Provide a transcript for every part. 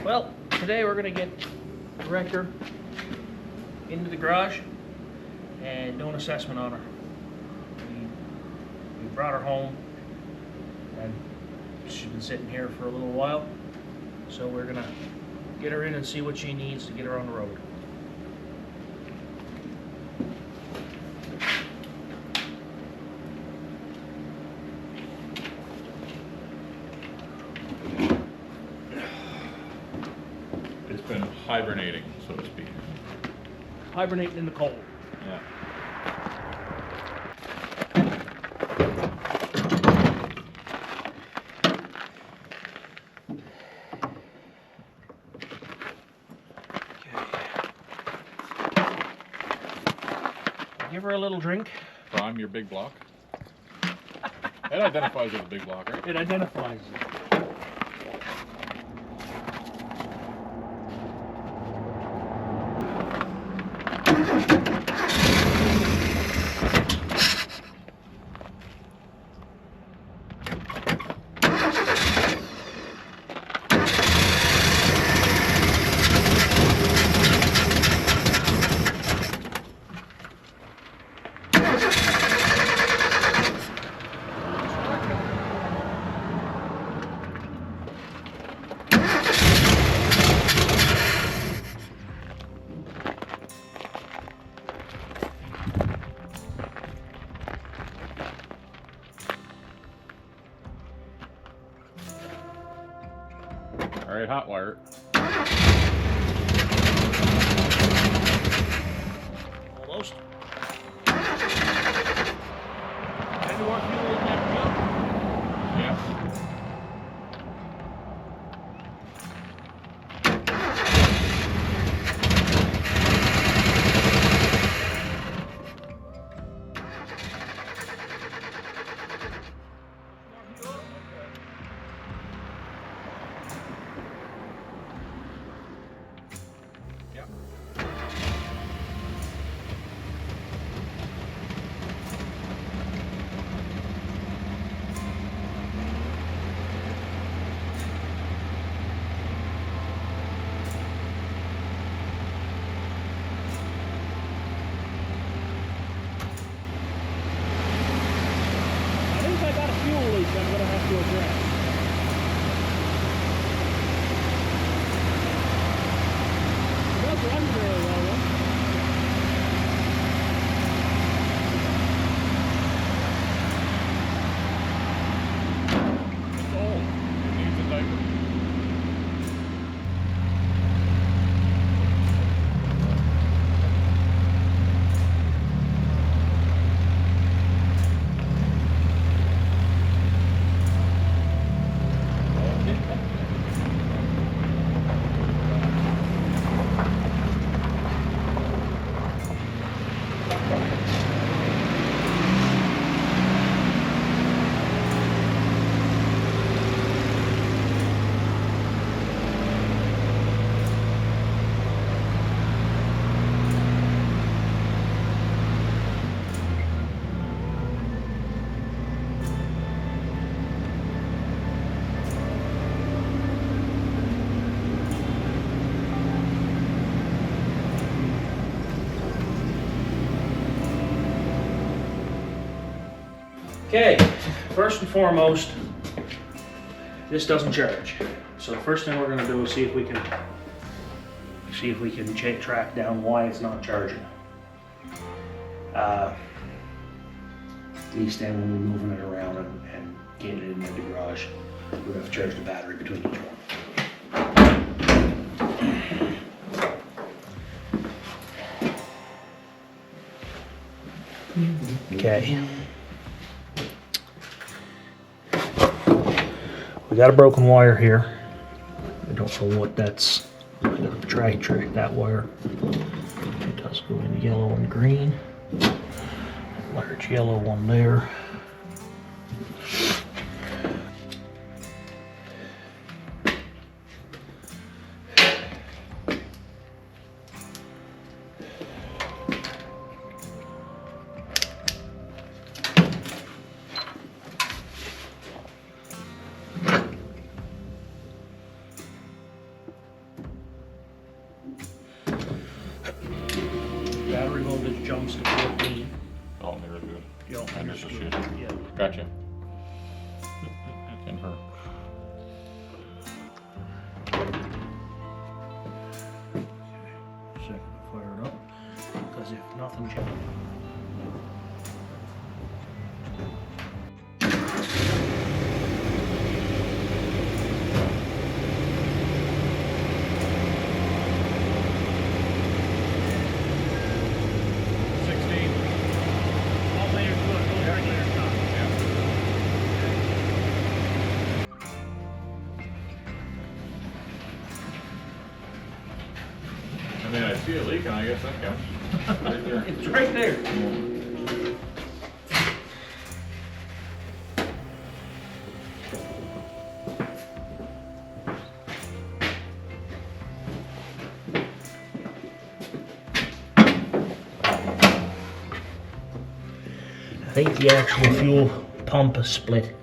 Well, today we're going to get the wrecker into the garage and do an assessment on her. We brought her home and she's been sitting here for a little while, so we're going to get her in and see what she needs to get her on the road. It's been hibernating, so to speak. Hibernating in the cold. Yeah. Give her a little drink. Prime your big block. It identifies as a big block, right? It identifies it. All right, hot wire. Almost. Any more fuel in that truck? Yeah. I think I got a fuel leak I'm going to have to address. It does run very well, though. It's old. It needs a diaper. Okay, first and foremost, this doesn't charge. So the first thing we're going to do is see if we can track down why it's not charging. At least then when we're moving it around and getting it into the garage, we're going to charge the battery between each one. Okay. We got a broken wire here. I don't know what that's. I'm gonna try to track that wire. It does go into yellow and green. Large yellow one there. voltage jumps to 14. Alternator good. The alternator's That's the good. shit. Yeah. Gotcha. In her. Second to fire it up, because if nothing changes. I mean, I see it leaking, I guess that counts. Right there. It's right there. I think the actual fuel pump is split.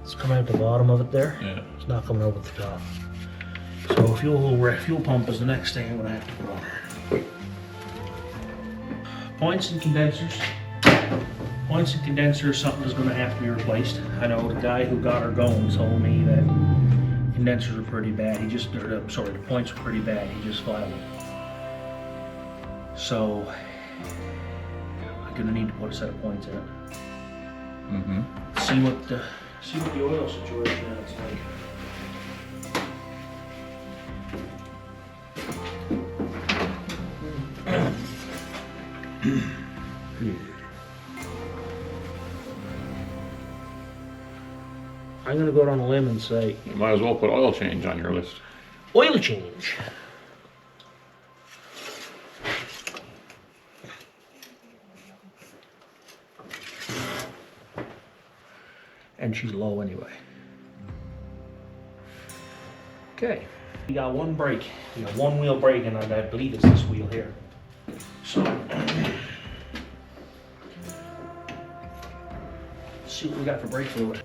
It's coming out the bottom of it there. Yeah. It's not coming over the top. So fuel pump is the next thing I'm gonna have to put on. Points and condensers. Points and condenser is something that's gonna have to be replaced. I know the guy who got her going told me that condensers are pretty bad. The points are pretty bad. He just filed them. So I'm gonna need to put a set of points in it. Mm-hmm. See what the oil situation is like. I'm gonna go out on a limb and say You might as well put oil change on your list. oil change. And she's low anyway. Okay, we got one brake. We got one wheel brake, and I believe it's this wheel here. So, let's see what we got for brake fluid.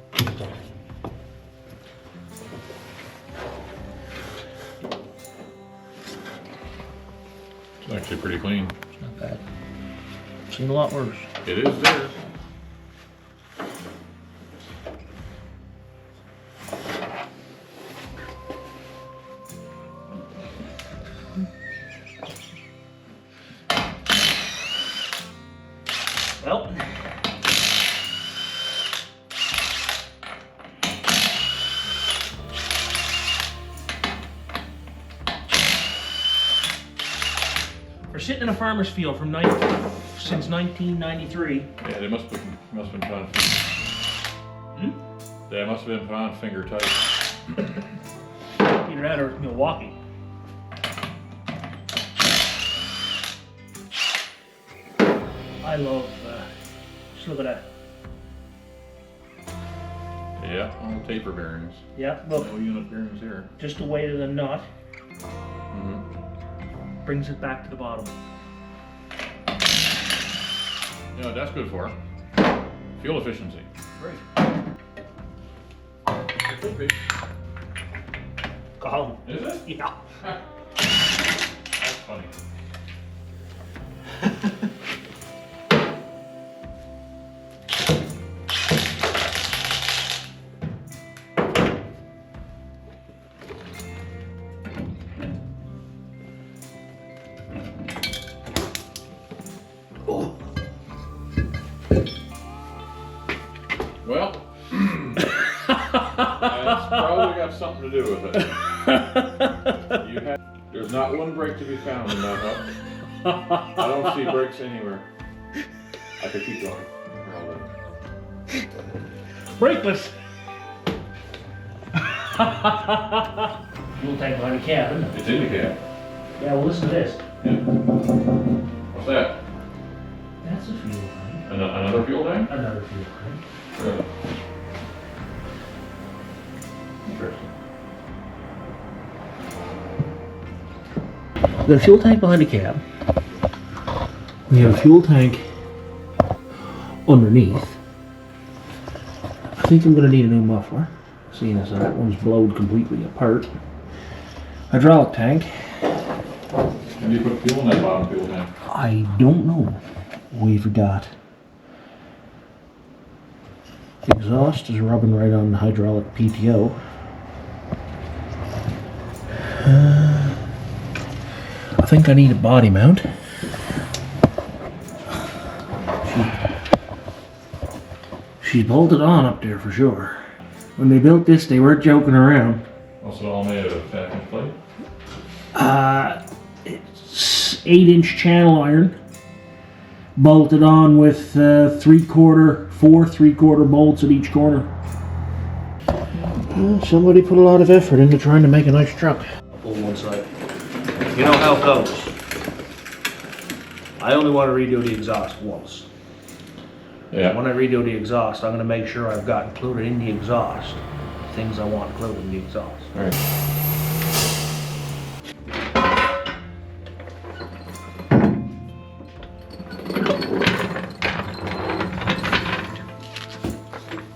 It's actually pretty clean. It's not bad. Seen a lot worse. It is there. Well, we're sitting in a farmer's field since 1993. Yeah, they must have been put on. They must have been put on finger tight. Either that or Milwaukee. I love, just look at that. Yeah, all taper bearings. Yeah, look, No unit bearings here. just the weight of the nut Mm-hmm. brings it back to the bottom. You know what that's good for? Fuel efficiency. Great. It could be. Column. Is it? Yeah. That's funny. Oh. Well, that's probably got something to do with it. There's not one brake to be found in that hut. I don't see brakes anywhere. I could keep going. Brakeless. Fuel tank behind the cab, isn't it? It's in the cab. Yeah, well listen to this. Yeah. What's that? That's a fuel tank. Another fuel tank? Another fuel tank. Really? Interesting. We got a fuel tank behind the cab. We have a fuel tank underneath. I think I'm going to need a new muffler, seeing as that one's blowed completely apart. hydraulic tank. And you put fuel in that bottom fuel tank. I don't know. We've got exhaust is rubbing right on the hydraulic PTO. I think I need a body mount. She's bolted on up there for sure. When they built this, they weren't joking around. Also all made of 10-inch plate. It's 8-inch channel iron, bolted on with 3/4 bolts at each corner. Somebody put a lot of effort into trying to make a nice truck. Pull one side. You know how it goes. I only want to redo the exhaust once. Yeah. When I redo the exhaust, I'm going to make sure I've got included in the exhaust things I want included in the exhaust. All right.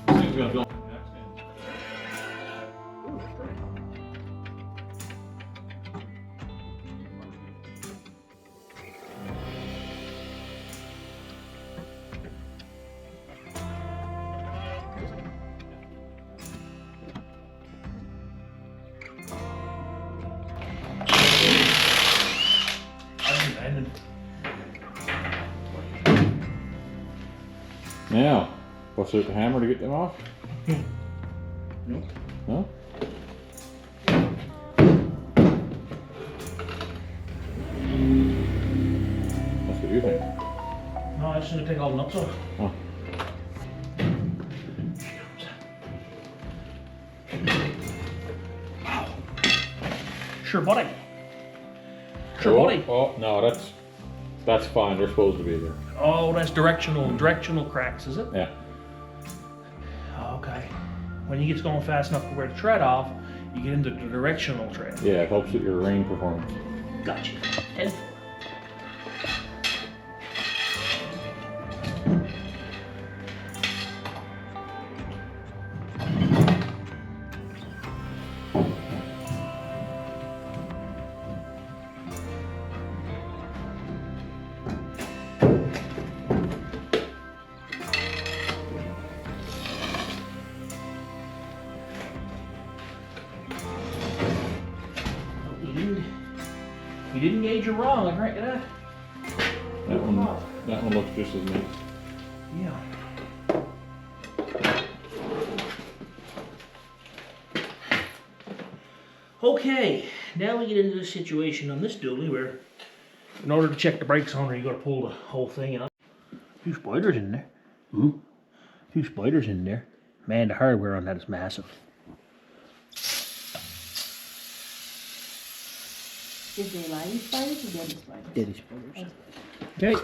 Thing's gonna go. Now, bust out the hammer to get them off? No. No? That's what you think. No, I just need to take all the nuts off. Oh. Sure, buddy. Sure, buddy. Oh, no, that's fine. They're supposed to be there. Oh, that's directional cracks, is it? Yeah. Okay. When you get going fast enough to wear the tread off, you get into the directional tread. Yeah, it helps with your rain performance. Gotcha. And you didn't gauge it wrong, I grant you that. That one looks just as neat. Yeah. Okay, now we get into the situation on this dually where in order to check the brakes on her, you gotta pull the whole thing out. Two spiders in there. Ooh. Two spiders in there. Man, the hardware on that is massive. Is they live spiders or dead spiders? Dead spiders. Okay.